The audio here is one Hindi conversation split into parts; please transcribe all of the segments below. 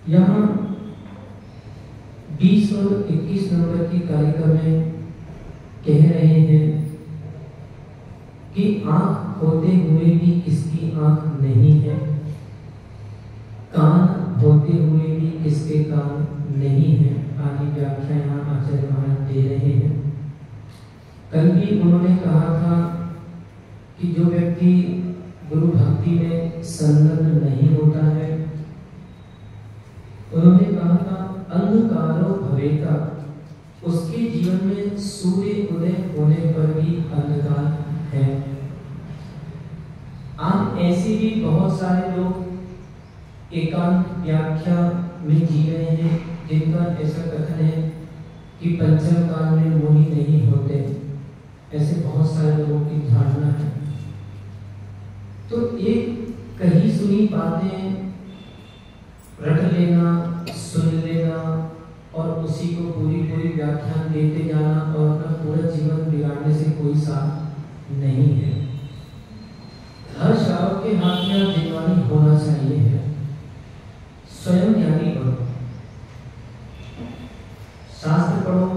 यहाँ 20 और 21 नंबर की कारिका में कह रहे हैं कि आंख होते हुए भी किसकी आंख नहीं है, कान होते हुए भी किसके कान नहीं है। आदि व्याख्या यहाँ आचार्य महाराज दे रहे हैं। कल भी उन्होंने कहा था कि जो व्यक्ति गुरु भक्ति में संलग्न नहीं होता है, उन्होंने कहा था अंधकारो भवेता, उसके जीवन में सूर्य उदय होने पर भी अंधकार है। आज ऐसे भी बहुत सारे लोग एकांत व्याख्या में जी रहे हैं जिनका ऐसा कथन है कि पंचम काल में मोही नहीं होते। ऐसे बहुत सारे लोगों की धारणा है। तो एक कही सुनी बातें रट लेना, सुन लेना और उसी को पूरी व्याख्यान देते जाना और अपना पूरा जीवन बिगाड़ने से कोई साथ नहीं है। हर श्रावक के हाथ में दिनवानी होना चाहिए है। स्वयं ज्ञानी बनो, शास्त्र पढ़ो,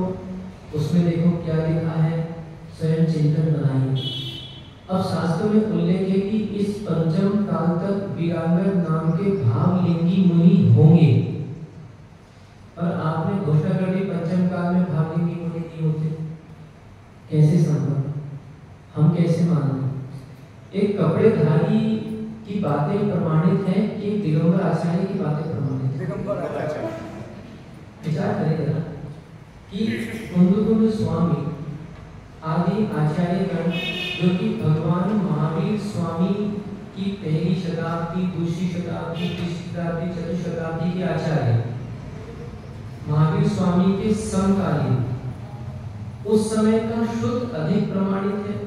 उसमें देखो क्या लिखा है, स्वयं चिंतन बनाइए। अब शास्त्र में उल्लेख है कि इस पंचम काल तक वीरांगर नाम के भावलिंगी मुनि होंगे, और आपने घोषणा कर दी पंचम काल में भावलिंगी मुनि नहीं होते। कैसे संभव? हम कैसे माने? एक कपड़ेधारी की बातें प्रमाणित हैं कि दिगंबर आचार्य की बातें प्रमाणित हैं? विचार करेगा कि कुंदकुंड स्वामी आदि आचार्यगण जो कि भगवान महावीर स्वामी की पहली शताब्दी, दूसरी शताब्दी, तीसरी शताब्दी, चतुर्थ शताब्दी के आचार्य, महावीर स्वामी के समकालीन, उस समय का शुद्ध अधिक प्रमाणित है।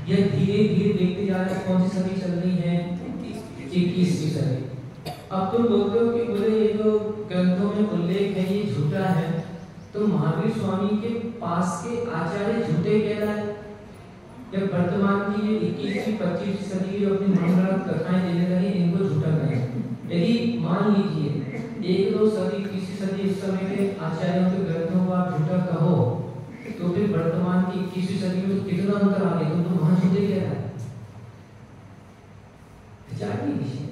यह धीरे धीरे देखते जा रहे कौन सी सदी चल रही है? 21वीं सदी। अब तुम बोलते हो कि बोले ये जो ग्रंथों में उल्लेख है ये झूठा है, तो महावीर स्वामी के पास के आचार्य झूठे कह रहा है। जब वर्तमान की ये 21वीं 25वीं सदी की अपनी मनगढ़ंत कथाएं देने लगे, इनको झूठा कहें। यदि मान लीजिए 1-2 सदी, तीसरी सदी इस समय के आचार्यों के ग्रंथों को आप झूठा कहो, तो फिर वर्तमान की 21वीं सदी में कितना अंतर आ गया? तो वहां झूठे कह रहा है। विचार नहीं कीजिए।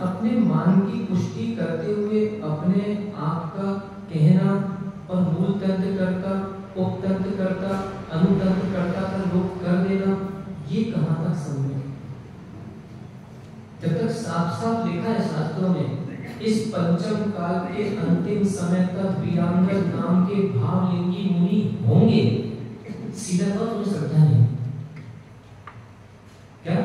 अपने मान की पुष्टि करते हुए अपने आप का कहना और मूल तंत्र करता, उपतंत्र करता, अनुतंत्र करता का लोप कर देना, ये कहां तक संभव है? जब तक साफ साफ लिखा है शास्त्रों में इस पंचम काल के अंतिम समय तक वीरांगन नाम के भावलिंगी मुनि होंगे, सीधा तो तुम्हें श्रद्धा नहीं। क्या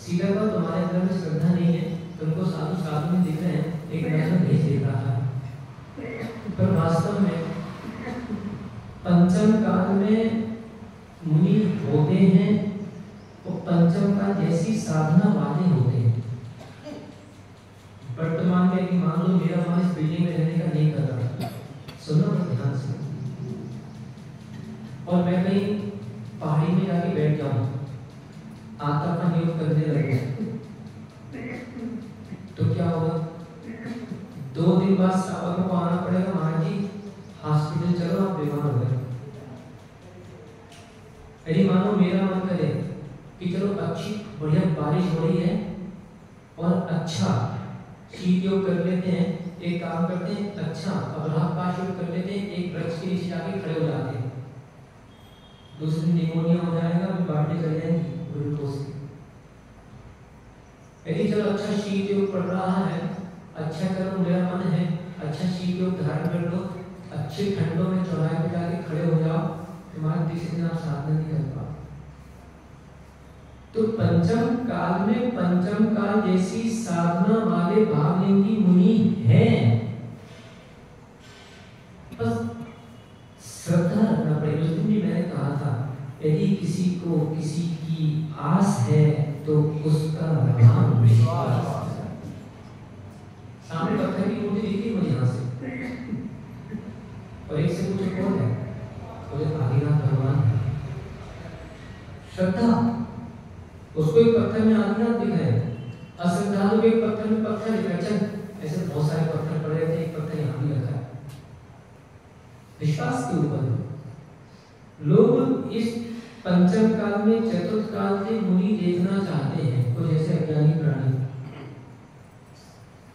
सीधा तो तुम्हारे अंदर में श्रद्धा नहीं है? तुमको साधु साधु में दिख रहे हैं, एक नजर भेज दे रहा है, पर वास्तव में पंचम काल में मुनि होते हैं वो पंचम काल जैसी साधना वाले होते हैं। वर्तमान में यदि मान लो मेरा मन इस बिल्डिंग में रहने का नहीं कर रहा, सुनो तो ध्यान से, और मैं कहीं पहाड़ी में जाके बैठ जाऊं, आत्मा का नियोग करने लगे, तो क्या होगा? 2 दिन बाद सावक को आना पड़ेगा, महाराज जी हॉस्पिटल चलो, आप बीमार हो गए। यदि मानो मेरा मन करे कि चलो अच्छी बढ़िया बारिश हो रही है और अच्छा शीत योग कर लेते हैं, एक काम करते हैं, अच्छा अभ्रापाश योग कर लेते हैं, एक वृक्ष के नीचे जाके खड़े हो जाते हैं, दूसरी निमोनिया हो जाएगा, अभी बांटने चले जाएंगे ग्लूकोज की। यदि चलो अच्छा शीत योग पड़ रहा है, अच्छा करो मेरा मन है, अच्छा शीत योग धारण कर लो, अच्छे ठंडों में चौराहे पे जाके खड़े हो जाओ, तुम्हारे तीसरे दिन आप साधना नहीं कर पाओ। तो पंचम काल में पंचम काल जैसी साधना वाले भावलिंगी मुनि हैं, बस श्रद्धा रखना पड़ेगा। उस दिन भी मैंने कहा था, यदि किसी को किसी की आस है तो उसका नाम विश्वास। सामने पत्थर की मूर्ति दिखी मुझे यहाँ से, और एक से पूछे कौन है? बोले आदिनाथ भगवान है। श्रद्धा, उसको एक पत्थर में आदिनाथ दिख रहे हैं, अश्रद्धालु एक पत्थर में पत्थर दिख रहा है। ऐसे बहुत सारे पत्थर पड़े थे, एक पत्थर यहाँ भी रखा है। विश्वास के ऊपर लोग इस पंचम काल में चतुर्थ काल के मुनि देखना चाहते हैं, तो जैसे अज्ञानी प्राणी।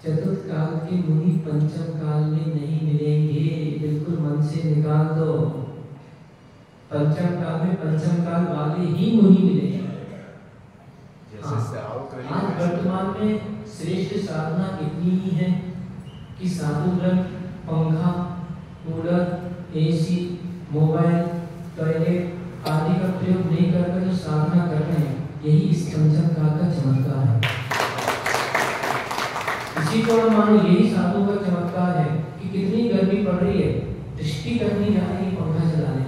चतुर्थ काल के मुनि पंचम काल में नहीं मिलेंगे, बिल्कुल मन से निकाल दो। पंचम काल में पंचम काल वाले ही मुनि मिलेंगे। आज वर्तमान में श्रेष्ठ साधना इतनी ही है कि साधुगण पंखा, कूलर, एसी, मोबाइल, टॉयलेट आदि का प्रयोग नहीं करके जो साधना कर रहे हैं, यही इस पंचम काल का चमत्कार है। इसी को मानो यही साधु का चमत्कार है कि कितनी गर्मी पड़ रही है, दृष्टि करनी जा रही है पंखा चलाने,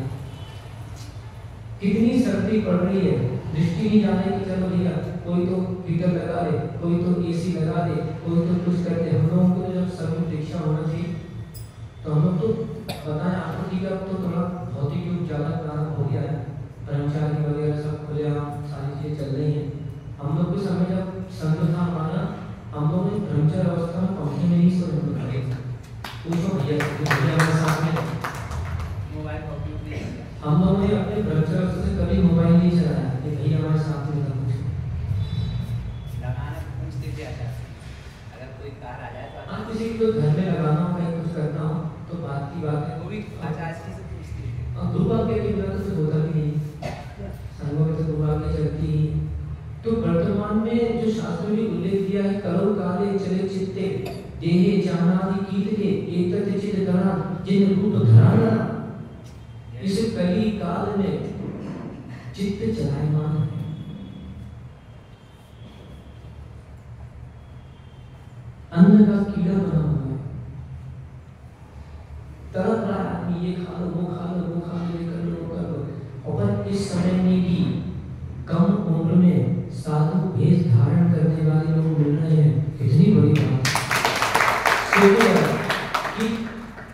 कितनी सर्दी पड़ रही है, दृष्टि नहीं जाने की चलो भैया कोई तो हीटर लगा दे, कोई तो एसी लगा दे, कोई तो कुछ कर दे। हम लोगों को जब सब दीक्षा होना चाहिए तो हम लोग तो बताएं आपको, ठीक है अब तो थोड़ा भौतिक युग ज़्यादा प्रारंभ हो गया है, कर्मचारी वगैरह सब खुले आम सारी चीज़ें चल रही हैं। हम लोग के समय जब संत था हमारा, हम लोग ने ब्रह्मचर्य अवस्था में पंखे में ही सोने में खड़े थे। पूछो भैया हमारे साथ में मोबाइल का उपयोग नहीं किया, हम लोगों ने अपने ब्रह्मचर्य अवस्था से कभी मोबाइल नहीं चलाया, कि भैया हमारे साथ में था कुछ लगाना पूछते थे। अच्छा अगर कोई कार आ जाए तो आप किसी को घर में लगाना हो, कहीं कुछ करना हो तो बात की बात है, वो भी 50 से पूछते हैं। और दुर्भाग्य की बिना तो होता भी नहीं, संगों में तो दुर्भाग्य चलती ही। तो वर्तमान में जो शास्त्र में उल्लेख दिया है, करो काले चले चित्ते देहे जानादि कीर्ते एकत चित धरा जिन रूप धराना, इस कली काल में चित्त चलायमान है। अन्न का कीड़ा बना हुआ है, तरह रहा आदमी, ये खा लो वो खा लो वो खा लो, ये कर लो वो कर लो। और इस समय में भी कम उम्र में साधु भेष धारण करने वाले लोग मिल रहे हैं, कितनी बड़ी बात है। कि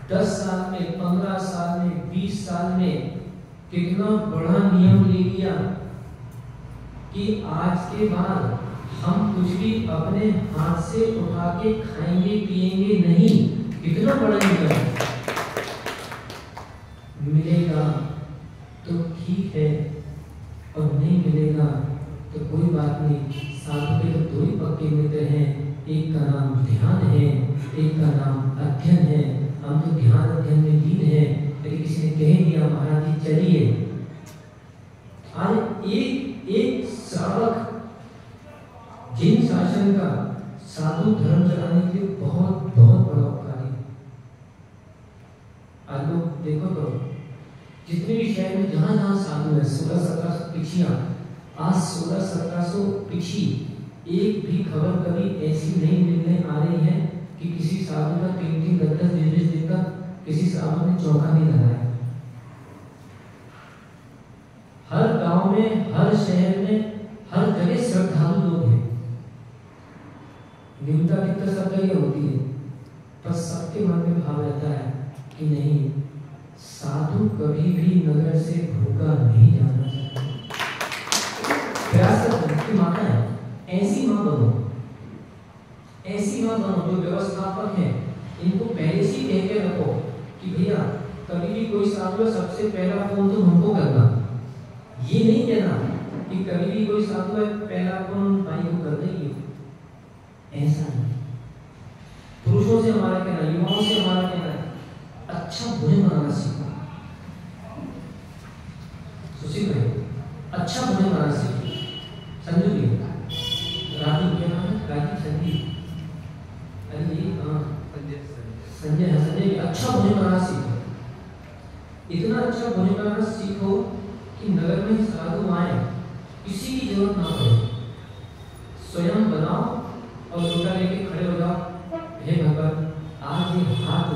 10 साल में, 15 साल में, 20 साल में कितना बड़ा नियम ले लिया कि आज के बाद हम कुछ भी अपने हाथ से उठा के खाएंगे पिएंगे नहीं। कितना बड़ा नियम। मिलेगा तो ठीक है और नहीं मिलेगा तो कोई बात नहीं, साधु के तो 2 ही पक्के मित्र हैं, एक का नाम ध्यान है, एक का नाम अध्ययन है। हम तो ध्यान अध्ययन में लीन है, यदि किसी ने कह दिया महाराज जी चलिए, आज एक एक श्रावक जिन शासन का साधु धर्म चलाने के लिए बहुत बहुत बड़ा उपकारी है। आज लोग देखो तो जितने भी शहर में जहां जहां साधु है, 1600-1700 पिछियां, आज 1600-1700 पिछी एक भी खबर कभी ऐसी नहीं मिलने आ रही है कि किसी साधु का 3-3, 10-10, 20-20 दिन तक किसी साधु ने चौका नहीं लगाया। हर गांव में, हर शहर में, हर जगह श्रद्धालु लोग हैं। निंदा की तो सब जगह होती है, पर सबके मन में भाव रहता है कि नहीं, साधु कभी भी नगर से भूखा नहीं जाना चाहिए। प्रयास की माता है, ऐसी मां बनो, ऐसी मां बनो जो व्यवस्थापक है, इनको पहले से कह के रखो कि भैया कभी भी कोई साधु सबसे पहला फोन तो हमको करना। ये नहीं कहना कि कभी भी कोई साधु है पहला फोन भाई को कर देंगे, ऐसा नहीं। पुरुषों से हमारा कहना, युवाओं से हमारा कहना है अच्छा भोजन बनाना सीखो। सुशील भाई अच्छा भोजन बनाना सीखो। संजू जी, राजू क्या नाम है? राजू संजीव, अरे ये संजय संजय अच्छा भोजन बनाना सीखो। इतना अच्छा भोजन बनाना सीखो कि नगर में साधु आए किसी की जरूरत ना पड़े, स्वयं बनाओ और लोटा लेके खड़े हो जाओ, हे भगवान आज ये हाथ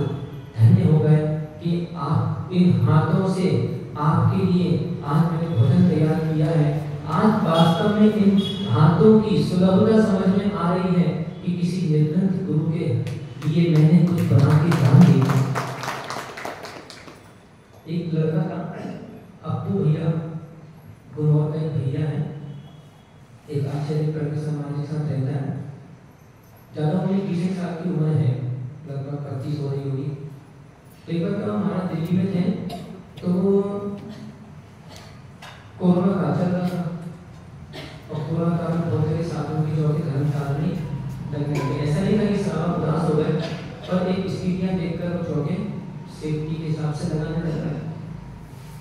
धन्य हो गए कि आप इन हाथों से आपके लिए आज मैंने भोजन तैयार किया है। आज वास्तव में इन हाथों की सुलभता समझ में आ रही है कि किसी निर्ग्रंथ गुरु के लिए मैंने कुछ बना के दान दिया। एक लड़का था अप्पू भैया, गुरु का एक भैया है, एक आचार्य प्रज्ञा समाज के साथ रहता है। ज़्यादा उन्हें 20 साल की उम्र है, लगभग 25 हो रही होगी। एक बार क्या हमारा दिल्ली में थे तो कोरोना का चल रहा था और कोरोना काल में बहुत सारे साधुओं की जो धर्मशाला में लगने लगे। ऐसा नहीं था कि सारा उदास हो गए, पर एक स्थितियाँ देखकर वो चौके सेफ्टी के हिसाब से लगाने लगा।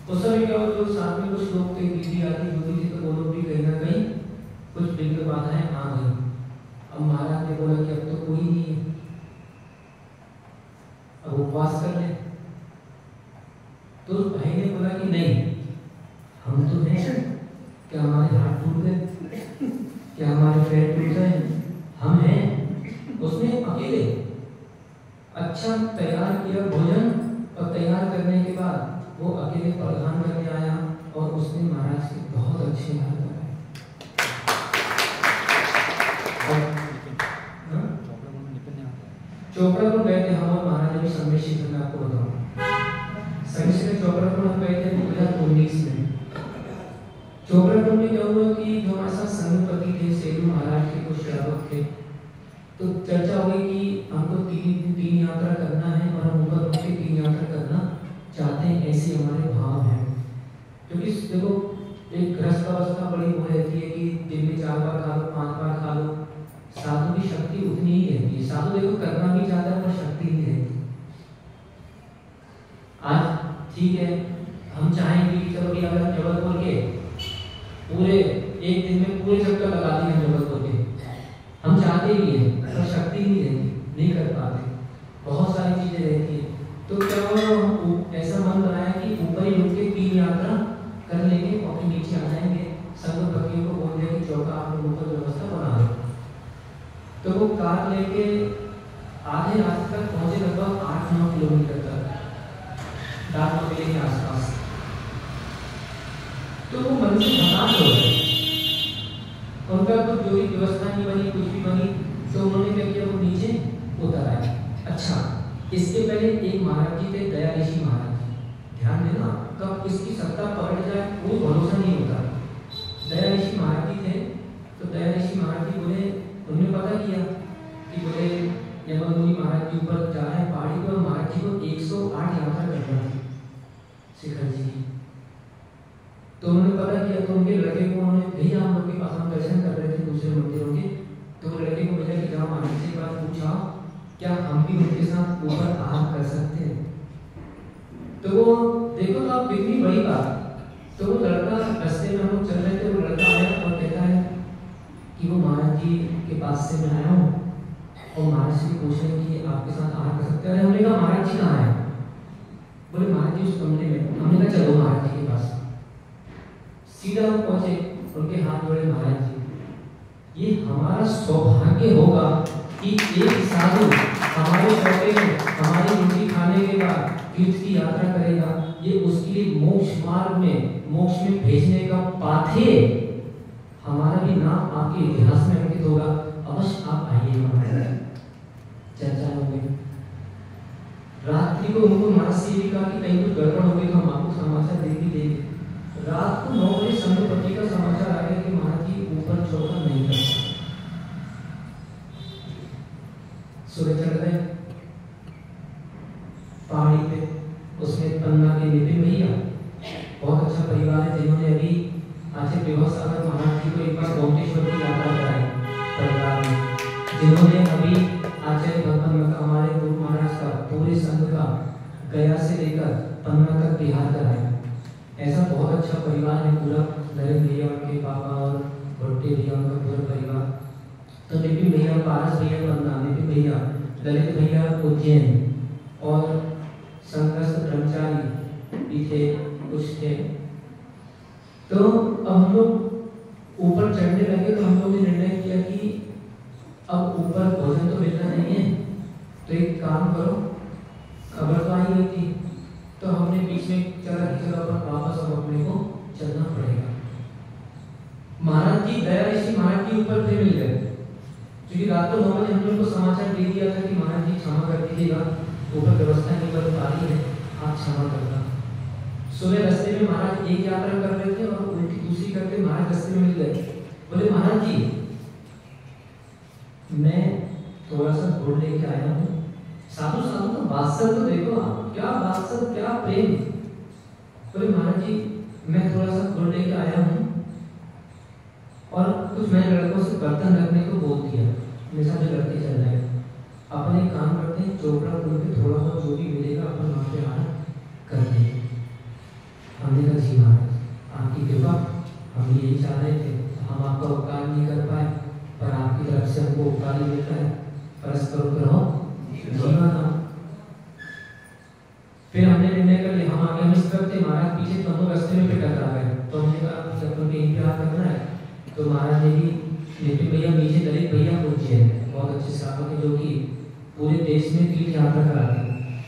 उस समय क्या हुआ, जो साथ में कुछ लोग थे, दीदी आती होती थी, तो वो लोग भी कहीं ना कहीं कुछ विघ्न बाधाएं आ गई। अब महाराज ने बोला कि अब तो कोई नहीं है, अब उपवास कर ले। तो भाई ने बोला कि नहीं, हम तो हैं, क्या हमारे हाथ टूट गए, क्या हमारे पैर टूट गए, हम हैं। उसने अकेले अच्छा तैयार किया भोजन, और तैयार करने के बाद वो अकेले प्रदान करने आया और उसने महाराज के बहुत अच्छे हाल कराए। चोपड़ा को गए थे हम और महाराज अभी सम्मेलन में, आपको बताऊं सम्मेलन चोपड़ा को हम गए थे 2019 में। चोपड़ा में क्या हुआ कि जो हमारे साथ संगपति थे, सेलू महाराज के कुछ श्रावक थे, तो चर्चा हुई कि हमको 3 यात्रा करना है और हम ऊपर उठ के 3 यात्रा करना चाहते हैं, ऐसे हमारे भाव हैं। क्योंकि देखो एक गृहस्थ अवस्था बड़ी वो रहती है कि दिन में 4 बार खा लो, 5 बार खा लो, साधु की शक्ति उतनी ही रहती है। साधु देखो करना भी चाहता है पर शक्ति नहीं रहती। आज ठीक है, हम चाहेंगे कि चलो कि अगर हम जबलपुर के पूरे एक दिन में पूरे चक्कर लगा दिए जबलपुर के, हम चाहते ही हैं पर शक्ति नहीं रहती, नहीं कर पाते, बहुत सारी चीजें रहती हैं। तो क्या हुआ, ऐसा मन बनाया कि ऊपर ही रुक के 3 यात्रा कर लेंगे और फिर नीचे आ जाएंगे। संघ पत्नियों को बोल दिया कि चौका आप लोगों को व्यवस्था बना दो। तो वो कार लेके आधे रास्ते तक पहुंचे, लगभग 8-9 किलोमीटर तक डाक मेले के आसपास। तो वो मन से हताश हो गए, उनका तो जो भी व्यवस्था नहीं बनी, कुछ भी बनी, तो उन्होंने क्या किया, वो नीचे उतर आए। अच्छा, इसके पहले एक महाराज जी थे, दया ऋषि महाराज जी, ध्यान देना, कब इसकी सत्ता पकड़ जाए कोई भरोसा नहीं होता। दया ऋषि महाराज जी थे, तो दया ऋषि महाराज जी बोले, उन्होंने पता किया कि बोले यमनमुनि महाराज जी ऊपर जा रहे हैं पहाड़ी पर, महाराज जी को 108 यात्रा करना थी शिखर जी की। तो उन्होंने पता किया, तो उनके लड़के को उन्होंने भेजा हम लोग के पास, हम दर्शन कर रहे थे दूसरे मंदिरों के, तो लड़के क्या हम भी उनके साथ ऊपर आराम कर सकते हैं? तो वो देखो, तो आप कितनी बड़ी बात। तो वो लड़का रास्ते में हम लोग चल रहे थे, वो लड़का आया और कहता है कि वो महाराज जी के पास से मैं आया हूँ और महाराज जी पूछ रहे हैं कि आपके साथ आराम कर सकते हैं। हमने कहा महाराज जी कहाँ है? बोले महाराज जी उस कमरे में। हमने कहा चलो महाराज जी के पास। सीधा वो पहुंचे, उनके हाथ जोड़े, महाराज जी ये हमारा सौभाग्य होगा कि एक साधु हमारे शौके में हमारी रोटी खाने के बाद तीर्थ की यात्रा करेगा। ये उसके लिए मोक्ष मार्ग में, मोक्ष में भेजने का पाथे हमारा भी नाम आपके इतिहास में अंकित होगा। अवश्य आप आइएगा। चर्चा होगी। रात्रि को उनको महाराज से भी कहा कि कहीं कुछ गड़बड़ हो गई तो हम आपको समाचार दे भी देंगे। रात को 9 बजे संध्यापति का समाचार आ गया कि महाराज जी ऊपर चौका नहीं करता। सुबह चढ़ गए पहाड़ी पे, उसमें पन्ना के नितिन भैया, बहुत अच्छा परिवार है, जिन्होंने अभी आचार्य विभा सागर महाराज जी को एक बार गोमतेश्वर की यात्रा कराई परिवार में, जिन्होंने अभी आचार्य भगवान हमारे गुरु महाराज का पूरे संघ का गया से लेकर पन्ना तक बिहार कराया। ऐसा बहुत अच्छा परिवार है पूरा, नरेंद्र भैया उनके पापा और भट्टे भैया उनका पूरा परिवार। तो नितिन भैया, पारस भैया पन्ना, नितिन भैया, ललित भैया उज्जैन और संघर्ष ब्रह्मचारी भी थे, कुछ थे। तो अब हम लोग ऊपर चढ़ने लगे तो हम लोगों ने निर्णय किया कि अब ऊपर भोजन तो मिलना नहीं है, तो एक काम करो, खबर तो आई हुई थी, तो हमने बीच में चला कि चलो अपन वापस अब अपने को चलना पड़ेगा। महाराज जी दया ऋषि महाराज जी ऊपर फिर मिल गए, क्योंकि रात को 9 बजे हम लोग को समाचार दे दिया था कि महाराज जी क्षमा कर दीजिएगा, ऊपर व्यवस्था नहीं कर पा रही है, आप क्षमा करना। सुबह रास्ते में महाराज एक यात्रा कर रहे थे और उल्टी दूसरी करके महाराज रास्ते में मिल गए। बोले महाराज जी मैं थोड़ा सा गुड़ लेके आया हूँ। साधु साधु का वात्सल तो देखो आप, क्या वात्सल, क्या प्रेम। बोले महाराज जी मैं थोड़ा सा गुड़ लेके आया हूँ और कुछ मैंने लड़कों से बर्तन रखने को बोल दिया। मेरे साथ जो लड़के चल रहे हैं, अपन एक काम करते हैं, चोपड़ा पुल पे थोड़ा बहुत जो भी मिलेगा अपन वहाँ पे आना कर देंगे। हमने कहा जी महाराज आपकी कृपा, हम यही चाह रहे थे, हम आपका उपकार नहीं कर पाए, पर आपकी तरफ से हमको उपकार ही मिलता है, परस्पर करो जीवन। फिर हमने निर्णय कर लिया, हम आगे हम इस तरफ थे, महाराज पीछे, तो हम लोग रास्ते में टकरा गए। तो हमने कहा कि अपन कहीं पे हाथ करना है, तो महाराज ने भी नितिन भैया नीचे, दलित भैया उज्जैन, बहुत अच्छे श्रावक है जो कि पूरे देश में तीर्थ यात्रा कराते हैं।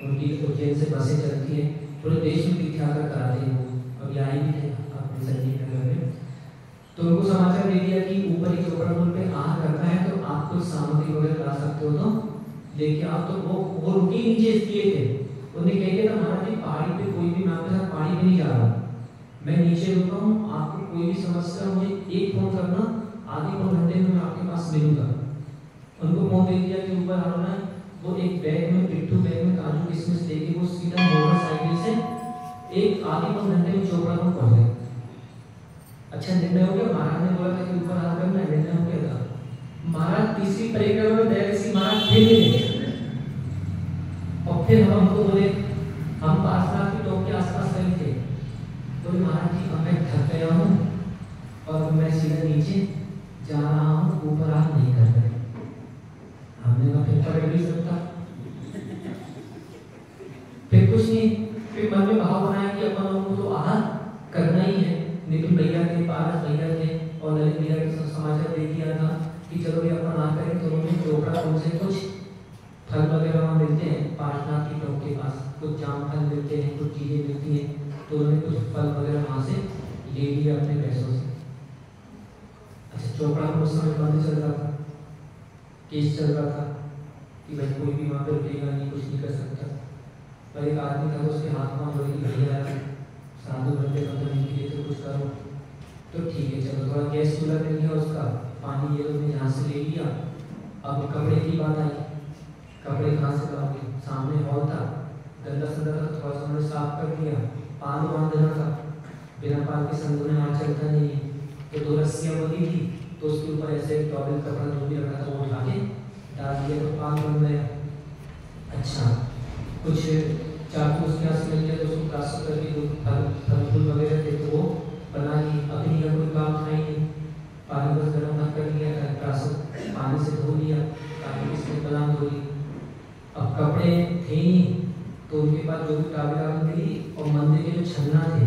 उनकी उज्जैन से बसें चलती है, पूरे देश में तीर्थ यात्रा कराते हैं। वो अभी आए भी थे अपने संजीव नगर में। तो उनको समाचार दे दिया कि ऊपर ही चोपड़ा पुल पे आह करना है, तो आप कुछ सामग्री वगैरह ला सकते हो तो लेके आप। तो वो रुके नीचे इसलिए थे, उन्हें कह दिया था महाराज जी पहाड़ी पे कोई भी, मैं आपके साथ पहाड़ी पे नहीं जा रहा, मैं नीचे रुका हूँ, आपको कोई भी समस्या मुझे एक फोन करना, आधे पौन घंटे में मैं आपके पास मिलूंगा। उनको फोन दे दिया कि ऊपर आना है। वो एक बैग में, पिट्ठू बैग में काजू किशमिश लेके वो सीधा मोटरसाइकिल से एक आधे पौन घंटे में चोपड़ा में पहुंच गए। अच्छा निर्णय हो गया, महाराज ने बोला था कि ऊपर आना करना, निर्णय हो गया था। महाराज तीसरी परिक्रमा में दया ऋषि महाराज फिर मिले और फिर हमको बोले, हम पार्श्वनाथ के टॉप के आसपास नहीं थे, बोले महाराज जी अब मैं थक गया हूँ और मैं सीधा नीचे जा रहा हूँ, ऊपर आप नहीं कर रहे। हमने कहा फिर पढ़ भी सकता, फिर कुछ नहीं, फिर मन में भाव बनाया कि अपन लोगों को तो आहार करना ही है। नितिन भैया के, पारस भैया थे और ललित भैया के समाचार दे दिया था कि चलो भी अपन आ करें। तो उन्होंने चोपड़ा उनसे कुछ फल वगैरह वहाँ मिलते हैं, पार्श्वनाथ की टॉप के पास कुछ जाम फल मिलते हैं, कुछ चीजें मिलती हैं, तो उन्होंने कुछ फल वगैरह वहाँ से ले लिया अपने पैसों से। अच्छा चोपड़ा में उस समय बंद चल रहा था, केस चल रहा था कि भाई कोई भी वहाँ पे रुकेगा नहीं, कुछ नहीं कर सकता। पर एक आदमी था, उसके हाथ में बोले कि भैया साधु बंदे बंदे के लिए तो कुछ करो। तो ठीक है चलो, थोड़ा गैस चूल्हा मिल गया, उसका पानी ये लोग यहाँ से ले लिया। अब कपड़े की बात आई, कपड़े कहाँ से लाओगे, सामने हॉल था, गंदा संदा था, थोड़ा सा उन्होंने साफ कर दिया। पाल बांध देना था, बिना पाल के संतों ने वहाँ चलता नहीं है, तो 2 रस्सियाँ बंधी थी, तो उसके ऊपर ऐसे टॉवल कपड़ा जो भी रखा था वो उठा के डाल दिया तो पान बन गया। अच्छा, कुछ चाकू उसके यहाँ से मिल गया तो उसको कास्ट करके जो फल फूल वगैरह थे तो वो बना ली। अग्नि का कोई काम था ही नहीं, पानी बस गर्म कर लिया, पानी से धो लिया, ताकि इसमें बना धो ली। अब कपड़े थे ही तो उनके पास जो भी काबिल मिली, और मंदिर के जो छन्ना थे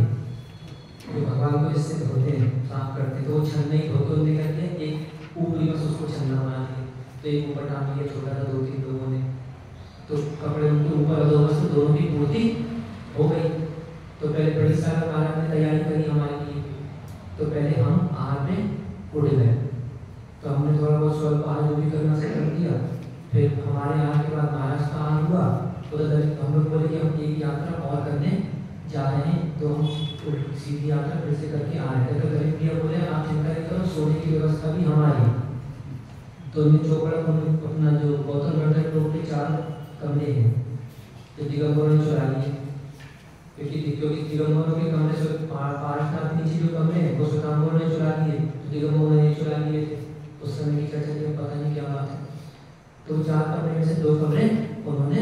जो भगवान को इससे धोते हैं साफ करते, तो वो छन्ने ही धोते उन्हें करके एक ऊपरी बस उसको छन्ना बना दिया। तो एक ऊपर टांग लिया छोटा सा 2-3 लोगों ने, तो कपड़े उनके ऊपर दो बस दोनों की पूर्ति हो गई। तो पहले बड़ी साहब महाराज ने तैयारी करी हमारे लिए, तो पहले हम आहार में उड़ गए, तो हमने थोड़ा बहुत स्वल्प आहार जो भी करना से कर दिया। फिर हमारे यहाँ के बाद महाराज का आहार हुआ, तो हम लोग बोले कि हम एक यात्रा और करने जा रहे हैं, तो हम सीधी यात्रा फिर से करके आ रहे थे। तो गरीब भैया बोले आप चिंता नहीं करो, सोने की व्यवस्था भी हमारी। तो चौपड़ा अपना जो गौतम वर्धन रोड के 4 कमरे हैं तो दिगंबरों ने चुरा लिए, क्योंकि दिगंबरों के कमरे से पारसनाथ नीचे जो कमरे हैं वो श्वेतांबरों ने चुरा लिए, तो दिगंबरों ने चुरा लिए थे। उस समय की चर्चा में पता नहीं क्या बात है। तो 4 कमरे में से 2 कमरे उन्होंने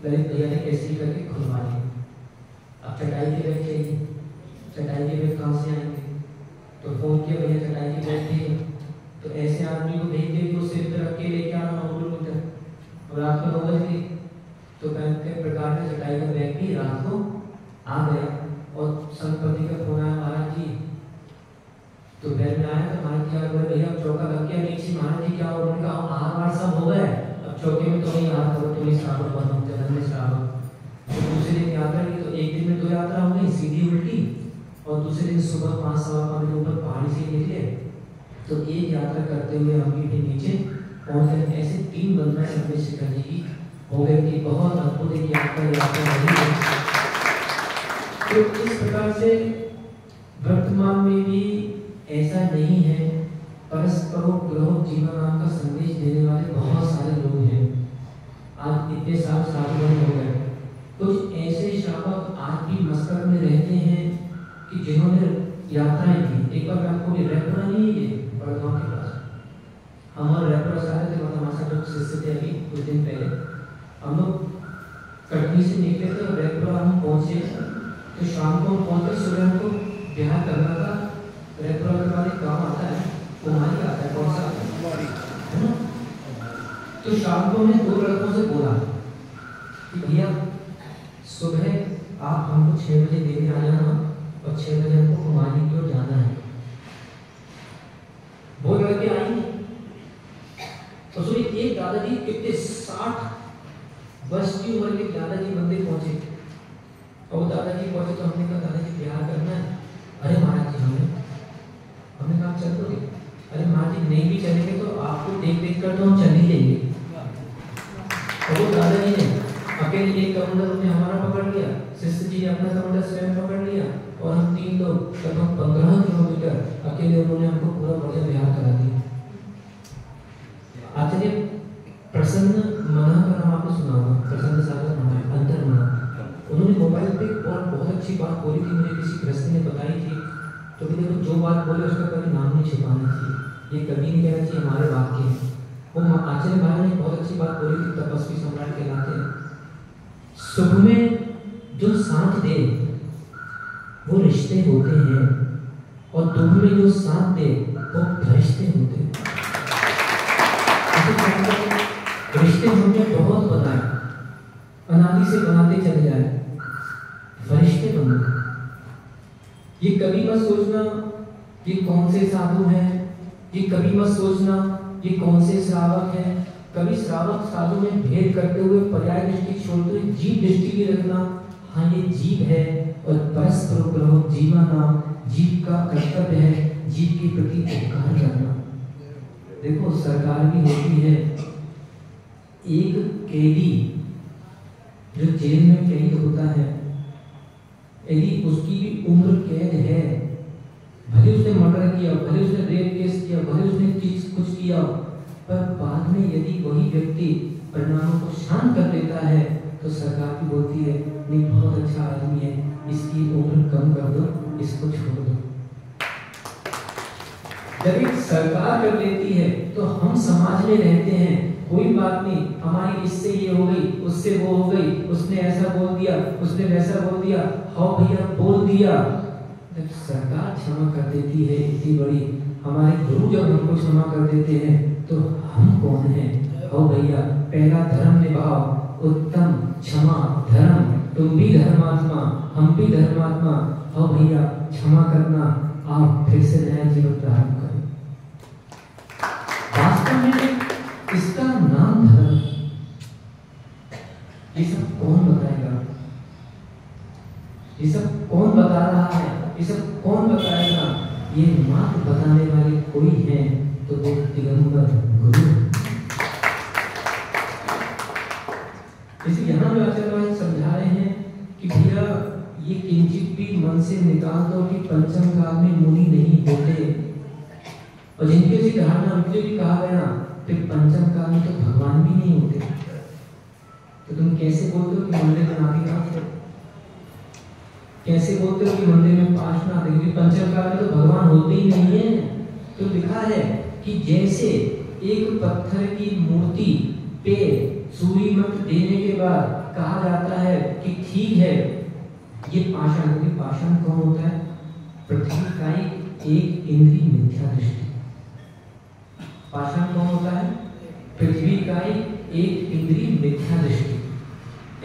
ललित भैया ने कैसे करके खुलवा लिए। अब चटाई के बेड चाहिए, चटाई के बेड कहाँ से आएंगे, तो फोन किया भैया चटाई के बेड चाहिए, तो ऐसे आदमी को भेज दिया कि वो सिर पे रख के लेके आना 9 किलोमीटर, और रात को 9 बजे, तो के प्रकार में चटाई का बैग भी रात को आ गया। और संपत्ति का फोन आया महाराज जी, तो बैग में आया तो महाराज क्या बोले भैया चौका लग गया नीचे। महाराज जी क्या हो, उन्होंने कहा आहार सब हो गए, अब चौके में तो नहीं आहार करो, तो श्रावक बनो जन्म में श्रावक। तो दूसरे दिन यात्रा की, तो एक दिन में 2 यात्रा हो गई सीधी उल्टी, और दूसरे दिन सुबह 5-5 बजे ऊपर पहाड़ी से निकले, तो एक यात्रा करते हुए हम भी नीचे पहुंच गए। ऐसे 3 बंधना संदेश करने की हो गई कि बहुत अद्भुत एक यात्रा रही है। तो इस प्रकार से वर्तमान में भी ऐसा नहीं है, परस्परोपग्रह जीवन नाम का संदेश देने वाले बहुत सारे लोग हैं। आज इतने साल साधु हो गए, कुछ ऐसे श्रावक आज भी मस्कट में रहते हैं कि जिन्होंने यात्राएं की। एक बार मैं आपको रेपुरा नहीं है ये बड़गांव के पास, हम और रेपुरा से आए थे, मतलब हमारे साथ शिष्य थे अभी कुछ दिन पहले, हम लोग कटनी से निकले थे और रेपुरा हम पहुंचे, तो शाम को पहुंचे, सुबह हमको बिहार करना था। रेपुरा के बाद एक गाँव आता है, कुमारी आता है, कौन सा है ना, तो शाम को हमने 2 लड़कों से बोला कि भैया सुबह आप हमको 6 बजे देने आ जाना, और 6 बजे हमको कुमारी की ओर जाना है। वो लड़के आएंगे, तो सुनिए एक दादाजी कितने 60 वर्ष की उम्र के दादाजी मंदिर पहुंचे, और वो दादाजी पहुंचे तो हमने कहा दादाजी बिहार करना है। अरे महाराज जी हमने कहा चल दो। अरे महाराज जी नहीं भी चलेंगे तो आपको देख कर तो हम चल ही लेंगे। और वो दादाजी ने अकेले एक कमंडल उन्हें हमारा पकड़ लिया, शिष्य जी ने अपना कमंडल स्वयं पकड़ लिया, और हम 3 लोग लगभग 15 किलोमीटर अकेले उन्होंने हमको पूरा बढ़िया बिहार करा दिया। आचार्य प्रसन्न मना का नाम आपने सुना होगा, प्रसन्न सागर मना, अंतर मना। उन्होंने मोबाइल पे बहुत अच्छी बात बोली थी, मुझे किसी गृहस्थ ने बताई थी, तो देखो जो बात बोले उसका कभी नाम नहीं छुपाना चाहिए, ये कभी नहीं कहना चाहिए हमारे वाक्य हैं। वो आचार्य महाराज ने बहुत अच्छी बात बोली थी, तपस्वी सम्राट कहलाते हैं। सुख में जो साथ दे वो रिश्ते होते हैं, और दुख में जो साथ दे वो रिश्ते होते हैं। रिश्ते हमने बहुत बनाए, अनादि से बनाते चले जाए, फरिश्ते बन गए। ये कभी मत सोचना ये कौन से साधु हैं, ये कभी मत सोचना ये कौन से श्रावक हैं। कभी श्रावक साधु में भेद करते हुए पर्याय दृष्टि छोड़ते हुए जीव दृष्टि भी रखना। हाँ ये जीव है, और परस्पर जीवा नाम जीव का कर्तव्य है जीव के प्रति उपकार करना। देखो सरकार भी होती है, एक कैदी जो जेल में कैद होता है, यदि उसकी भी उम्र कैद है, भले उसने मर्डर किया, भले उसने रेप केस किया, भले उसने कुछ किया, पर बाद में यदि वही व्यक्ति परिणामों को शांत कर लेता है तो सरकार भी बोलती है नहीं बहुत अच्छा आदमी है, इसकी उम्र कम कर दो, इसको छोड़ दो। जब एक सरकार कर लेती है तो हम समाज सामने रहते हैं, कोई बात नहीं, हमारी इससे ये हो गई, उससे वो हो गई, उसने ऐसा बोल दिया, उसने वैसा बोल दिया, हाँ भैया बोल दिया। जब सरकार क्षमा कर देती है इतनी बड़ी, हमारे गुरु जब हमको क्षमा कर देते हैं तो हम कौन हैं? हाँ भैया, पहला धर्म निभाओ, उत्तम क्षमा धर्म, तुम भी धर्मात्मा हम भी धर्मात्मा। हाँ भैया, क्षमा करना, आप फिर से नया जीवन प्रारंभ करें। वास्तव में इसका नाम धर्म। ये सब कौन बताएगा? ये सब कौन बता रहा है? ये सब कौन बताएगा? ये मात्र बताने वाले कोई हैं तो वो दिगंबर गुरु। इसे यहाँ जो आचार्य समझा रहे हैं कि भैया ये किंचित भी मन से निकाल दो कि पंचम काल में मुनि नहीं होते, और जिनकी ऐसी धारणा उनके भी कहा गया फिर पंचम काल में तो भगवान भी नहीं होते, तो तुम कैसे बोलते हो कि मंदिर में नाथ हो? कैसे बोलते हो कि मंदिर में पांच नाथ? क्योंकि पंचम काल में तो भगवान होते ही नहीं है। तो लिखा है कि जैसे एक पत्थर की मूर्ति पे सूरी मंत्र देने के बाद कहा जाता है कि ठीक है ये पाषाण, क्योंकि पाषाण कौन होता है? पृथ्वी का एक इंद्रिय मिथ्या दृष्टि। पाषाण कौन होता है? पृथ्वी का एक इंद्रिय मिथ्या दृष्टि।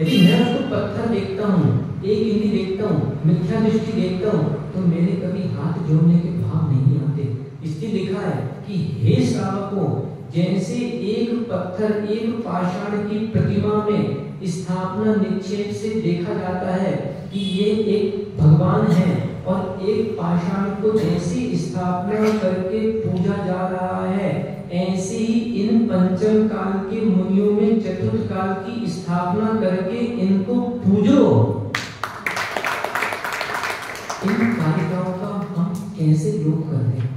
यदि मैं उसको पत्थर देखता हूँ, एक इंद्रिय देखता हूँ, मिथ्या दृष्टि देखता हूँ, तो मेरे कभी हाथ जोड़ने के भाव नहीं आते। इसलिए लिखा है कि हे श्रावकों, जैसे एक पत्थर एक पाषाण की प्रतिमा में स्थापना निक्षेप से देखा जाता है कि ये एक भगवान है, और एक पाषाण को जैसी स्थापना करके पूजा जा रहा है, ऐसे ही इन पंचम काल के मुनियों में चतुर्थ काल की स्थापना करके इनको पूजो। इन कारिकाओं का हम कैसे लोग करते हैं?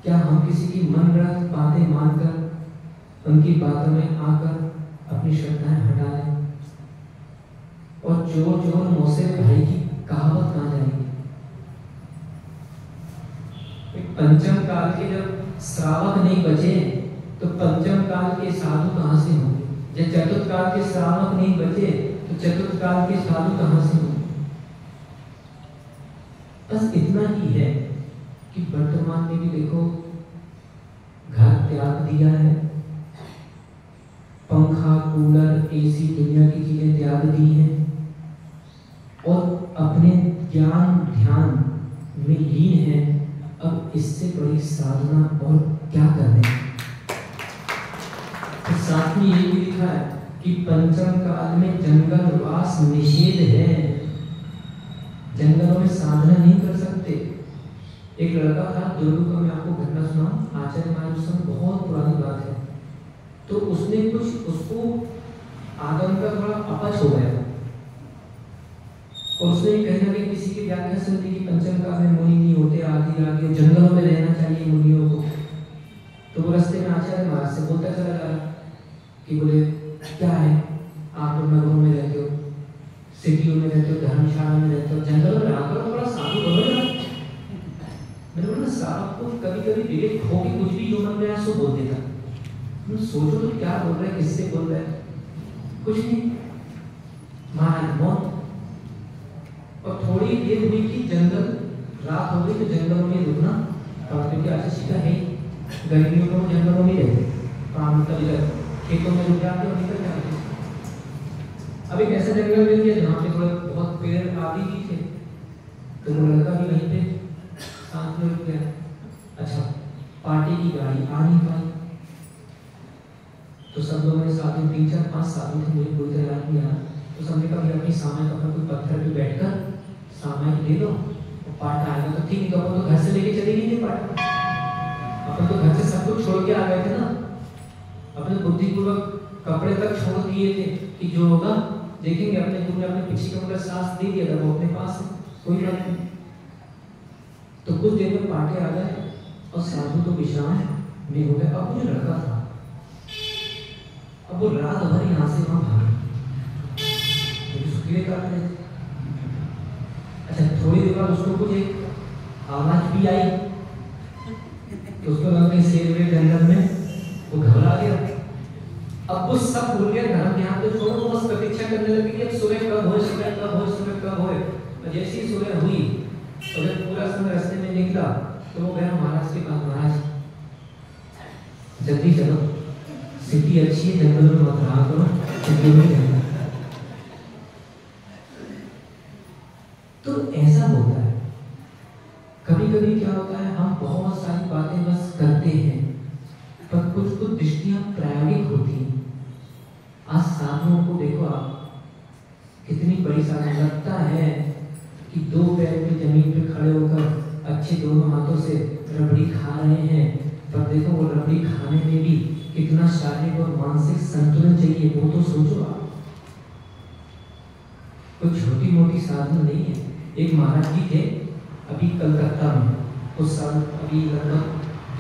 क्या हम किसी की मन गढ़ंत बातें मानकर उनकी बातों में आकर अपनी श्रद्धाएं हटा लें? और चोर चोर मौसे भाई की कहावत कहाँ जाएगी? पंचम काल के जब श्रावक नहीं बचे तो पंचम काल के साधु कहाँ से होंगे? जब चतुर्थ काल के श्रावक नहीं बचे तो चतुर्थ काल के साधु कहाँ से होंगे? बस इतना ही है कि वर्तमान में भी देखो, घर त्याग दिया है, पंखा कूलर एसी दुनिया की चीजें त्याग दी हैं, और अपने ज्ञान ध्यान में लीन है। अब इससे बड़ी साधना और क्या करने? तो साथ में ये भी लिखा है कि पंचम काल में जंगल वास निषेध है, जंगलों में साधना नहीं कर सकते। एक लड़का था दुर्ग का, मैं आपको घटना सुनाऊं, आचार्य महाराज समय बहुत पुरानी बात है। तो उसने कुछ उसको आगम का थोड़ा अपच हो गया, और उसने कहीं ना कहीं किसी की व्याख्या सुनी कि पंचम काल में मुनि नहीं होते, आदि आगे जंगलों में रहना चाहिए मुनियों को। तो वो रास्ते में आचार्य महाराज से बोलता चला जा रहा कि बोले क्या है, आप लोग नगरों में रहते हो, सिटियों में रहते हो, धर्मशाला में रहते हो, जंगलों में आकर थोड़ा साधु बनो ना। मैंने बोला श्रावक को कभी कभी विवेक हो के कुछ भी जो मन में आया सो बोल देता। सोचो तो क्या बोल रहा है, किससे बोल रहा है? कुछ नहीं, महाराज मौत। और थोड़ी देर हुई कि जंगल रात हो गई तो जंगलों में रुकना, और क्योंकि आशीषिका है गर्मियों को जंगलों में रहते, काम कभी खेतों में रुक जाते और निकल जाते। अब एक ऐसा जंगल मिल गया जहाँ पे थोड़े बहुत पेड़ आदि भी थे, तो वो लड़का भी वहीं पे साथ में रुक गया। अच्छा, पार्टी की गाड़ी आ नहीं पाई, तो सब लोगों ने साथ में 3 4 5 साधु थे, मुझे पूरी तरह याद नहीं आ। तो सबने कभी अपनी सामाई पकड़ कोई पत्थर पे बैठकर सामाई ले लो, और पाठ आएगा तो ठीक, तो अपन तो घर से लेके चले गए थे पाठ, अपन तो घर से सब कुछ छोड़ के आ गए थे ना, अपने बुद्धिपूर्वक कपड़े तक छोड़ दिए थे कि जो होगा देखेंगे। अपने तुमने अपने पीछे के अंदर सांस दे दिया था, वो अपने पास है, कोई बात नहीं। तो कुछ देर में पाटे आ गए और साधु तो विश्राम में हो गए। अब वो जो लड़का था, अब वो रात भर यहाँ से वहां भागा, अच्छा थोड़ी देर बाद उसको कुछ एक आवाज भी आई, तो उसको लगा कि शेर वेर प्रतीक्षा करने लगे कि अब सुबह कब हो, सुबह कब हो, सुबह कब हो। और जैसी सुबह हुई तो जब पूरा समय रास्ते में निकला तो वो गया महाराज के पास, महाराज जल्दी चलो, सिटी अच्छी है, जंगल में मत रहा करो, जंगल में जाना। तो ऐसा होता है, कभी कभी क्या होता है, हम बहुत सारी बातें बस करते हैं पर कुछ कुछ दृष्टियां प्रायोगिक होती हैं। आज साधुओं को देखो आप, कितनी बड़ी साधु लगता है कि दो पैर पे जमीन पे खड़े होकर अच्छे दोनों हाथों से रबड़ी खा रहे हैं, पर देखो वो रबड़ी खाने में भी कितना शारीरिक और मानसिक संतुलन चाहिए, वो तो सोचो आप। कोई छोटी मोटी साधना नहीं है। एक महाराज जी थे अभी कलकत्ता में, उस साल अभी लगभग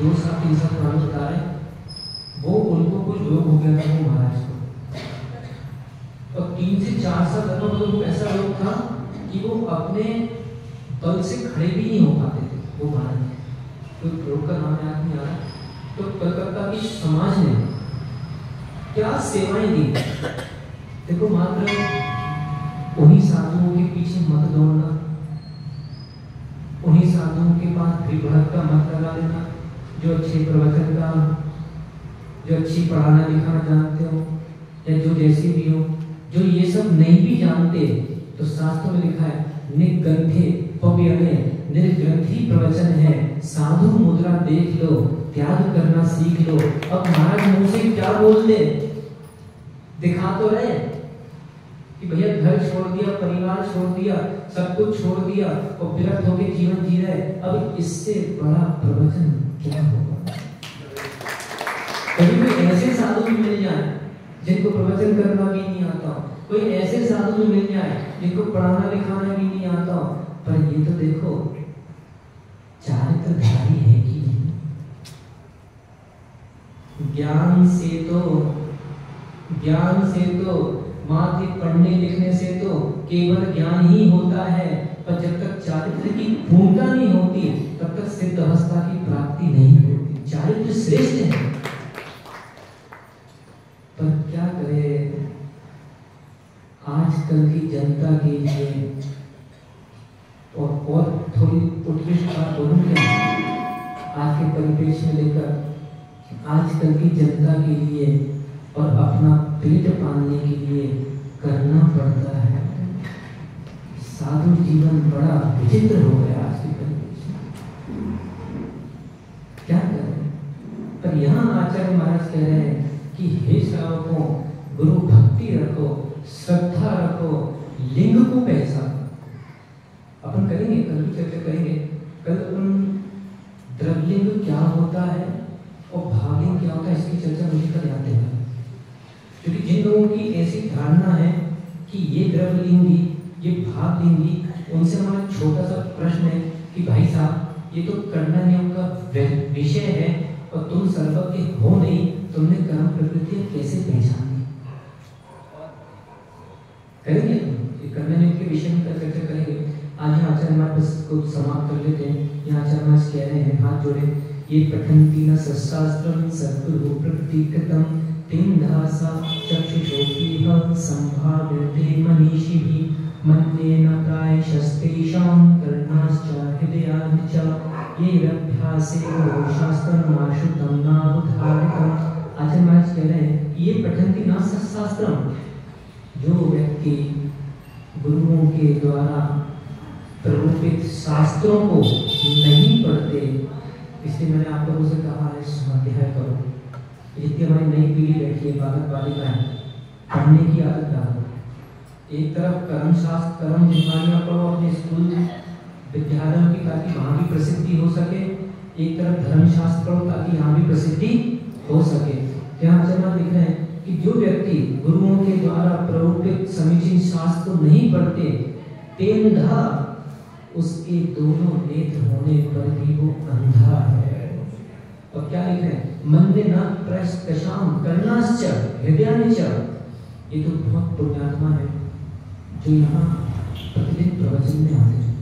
2 साल 3 साल पुराने बता रहे, वो उनको कुछ रोग हो गया था वो महाराज को, और 3 से 4 साल तक उनको ऐसा रोग था कि वो अपने बल से खड़े भी नहीं हो पाते थे वो महाराज। कोई रोग का नाम याद नहीं आ रहा। तो कलकत्ता की समाज ने क्या सेवाएं दी। देखो मात्र उन्हीं साधुओं के पीछे मत दौड़ना, उन्हीं साधुओं के पास भी भड़का मत लगा लेना, जो अच्छे प्रवचन का, जो अच्छी पढ़ाना लिखाना जानते हो या जो जैसे भी हो। जो ये सब नहीं भी जानते तो शास्त्र में लिखा है निगंठे पव्यने निर्ग्रंथी प्रवचन है, साधु मुद्रा देख लो, त्याग करना सीख लो। अब महाराज मुंह से क्या बोल दे, दिखा तो रहे कि भैया घर छोड़ दिया, परिवार छोड़ दिया, सब कुछ छोड़ दिया और विरक्त होकर जीवन जी रहे। अब इससे बड़ा प्रवचन क्या होगा। कभी कोई ऐसे साधु भी मिल जाए जिनको प्रवचन करना भी नहीं आता हो, कोई ऐसे साधु भी मिल जाए जिनको पढ़ाना लिखाना भी नहीं आता हो, पर ये तो देखो चारित्रधारी है कि नहीं। ज्ञान से तो मात्र पढ़ने लिखने से तो केवल ज्ञान ही होता है, पर जब तक चारित्र की पूर्णता नहीं होती तब तक सिद्ध अवस्था की प्राप्ति नहीं होती। चारित्र श्रेष्ठ है, पर क्या करे आजकल की जनता के लिए। और थोड़ी उत्कृष्ट बात बोलूं क्या आज के परिपेक्ष में लेकर, आजकल की जनता के लिए और अपना पेट पालने के लिए करना पड़ता है। साधु जीवन बड़ा विचित्र हो गया आज के परिपेक्ष में, क्या करें। पर यहाँ आचार्य महाराज कह रहे हैं कि हे श्रावकों, गुरु भक्ति रखो, श्रद्धा रखो, लिंग को पहचानो। अपन करेंगे, कल भी चर्चा करेंगे। कल अपन द्रवलिंग क्या होता है और भावलिंग क्या होता है इसकी चर्चा मुझे कल याद है, क्योंकि जिन लोगों की ऐसी धारणा है कि ये द्रवलिंगी ये भावलिंगी, उनसे हमारा छोटा सा प्रश्न है कि भाई साहब ये तो कर्म नियम का विषय है और तुम सर्वज्ञ हो नहीं, तुमने कर्म प्रकृति कैसे पहचानी। करेंगे ये कर्म नियम के विषय में चर्चा करेंगे। आज यहाँ आचार्य महाराज को समाप्त कर लेते हैं। यहाँ आचार्य महाराज कह रहे हैं हाथ जोड़े, ये पठन्ति न शास्त्रम सद्गुरु प्रकृतिकृतं तिन्दासा चक्षुषोऽपीह संभाव्यते मनीषिभिः मन्येन प्रायशस्तेषां कर्णाश्च हृदयानि च येरभ्यासेन शास्त्रम् आश्रितं नावधारितम्। आचार्य महाराज कह रहे हैं ये पठन्ति न शास्त्रम, जो व्यक्ति गुरुओं के द्वारा प्ररूपित शास्त्रों को नहीं पढ़ते, इसलिए मैंने आप लोगों से कहा है स्वाध्याय करो। जितनी हमारी नई पीढ़ी बैठी है, बालक बालिकाएं, पढ़ने की आदत डालो। एक तरफ कर्म शास्त्र कर्म जिम्मेदारियां पढ़ो अपने स्कूल विद्यालयों की, ताकि वहाँ भी प्रसिद्धि हो सके। एक तरफ धर्म शास्त्र पढ़ो ताकि यहाँ भी प्रसिद्धि हो सके। यहाँ चलना दिख रहे हैं कि जो व्यक्ति गुरुओं के द्वारा प्ररूपित समीचीन शास्त्र को नहीं पढ़ते, तेंधा उसके दोनों नेत्र होने पर भी वो अंधा है। और क्या लिख रहे हैं, मंदे न प्रश्कशाम कर्णाश्च हृदयानि च। ये तो बहुत पुण्यात्मा है जो यहाँ प्रतिदिन प्रवचन में आते हैं।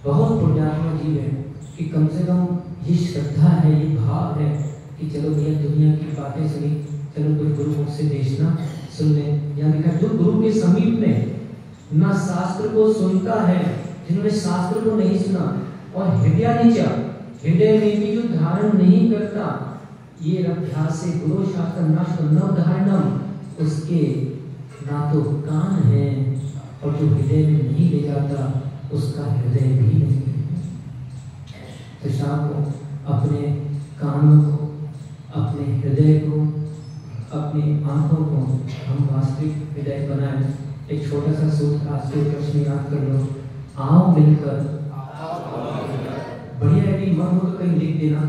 बहुत पुण्यात्मा जीव है कि कम से कम ये श्रद्धा है, ये भाव है कि चलो भैया दुनिया की बातें सुनी, चलो कोई गुरु मुझसे देशना सुन ले, यहाँ लिखा जो गुरु के समीप में ना शास्त्र को सुनता है, जिन्होंने शास्त्र को नहीं सुना, और हृदय नीचा, हृदय में भी जो धारण नहीं करता, ये अभ्यास से गुरु शास्त्र न धारणम, उसके ना तो कान है और जो हृदय में नहीं ले जाता उसका हृदय भी नहीं है। तो शाम को अपने कानों को, अपने हृदय को, अपनी आंखों को हम वास्तविक हृदय बनाएं। एक छोटा सा सूत्र आज के प्रश्न याद कर लो, आओ मिलकर। बढ़िया यदि मन हो तो कहीं लिख देना,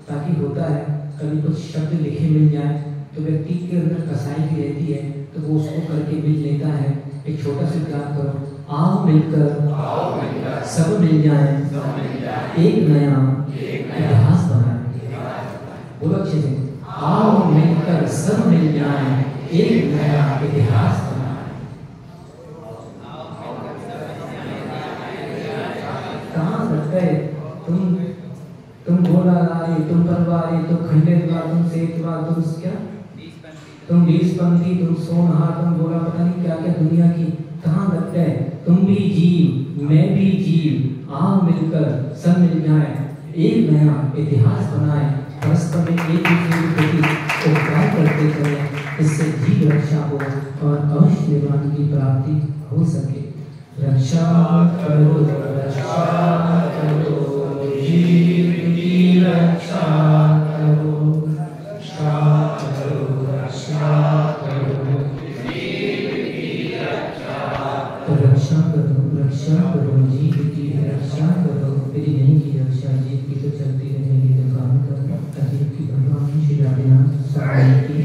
ताकि होता है कभी कुछ शब्द लिखे मिल जाए तो व्यक्ति के अंदर कसाई भी रहती है तो वो उसको करके मिल लेता है। एक छोटा सा याद करो, आओ मिलकर सब मिल जाए, एक नया इतिहास बनाए। बोलो अच्छे से, आओ मिलकर सब मिल जाए, एक नया इतिहास बनाए। कहाँ रख गए तुम गोलाधारी, तुम परवारी, तुम खंडेतवार, तुम सेतवार, तुम क्या, तुम बीसपंथी, तुम सोनहार, तुम बोला पता नहीं क्या क्या दुनिया की, कहाँ लग गए? तुम भी जीव, मैं भी जीव, आओ मिलकर सब मिल जाए, एक नया इतिहास बनाए, परस्पर में एक दूसरे के प्रति उपकार करते चले, इससे जीव रक्षा हो और अवश्य निर्वाण की प्राप्ति हो सके। रक्षा करो, रक्षा करो, जीव की रक्षा करो, रक्षा करो, रक्षा करो, जीव की रक्षा करो, रक्षा करो, रक्षा करो, जीव की रक्षा करो। मेरी नहीं की रक्षा जीव की तो चलती रहेगी, तो काम करो। ताकि भगवान श्री राधेनाथ स्वामी की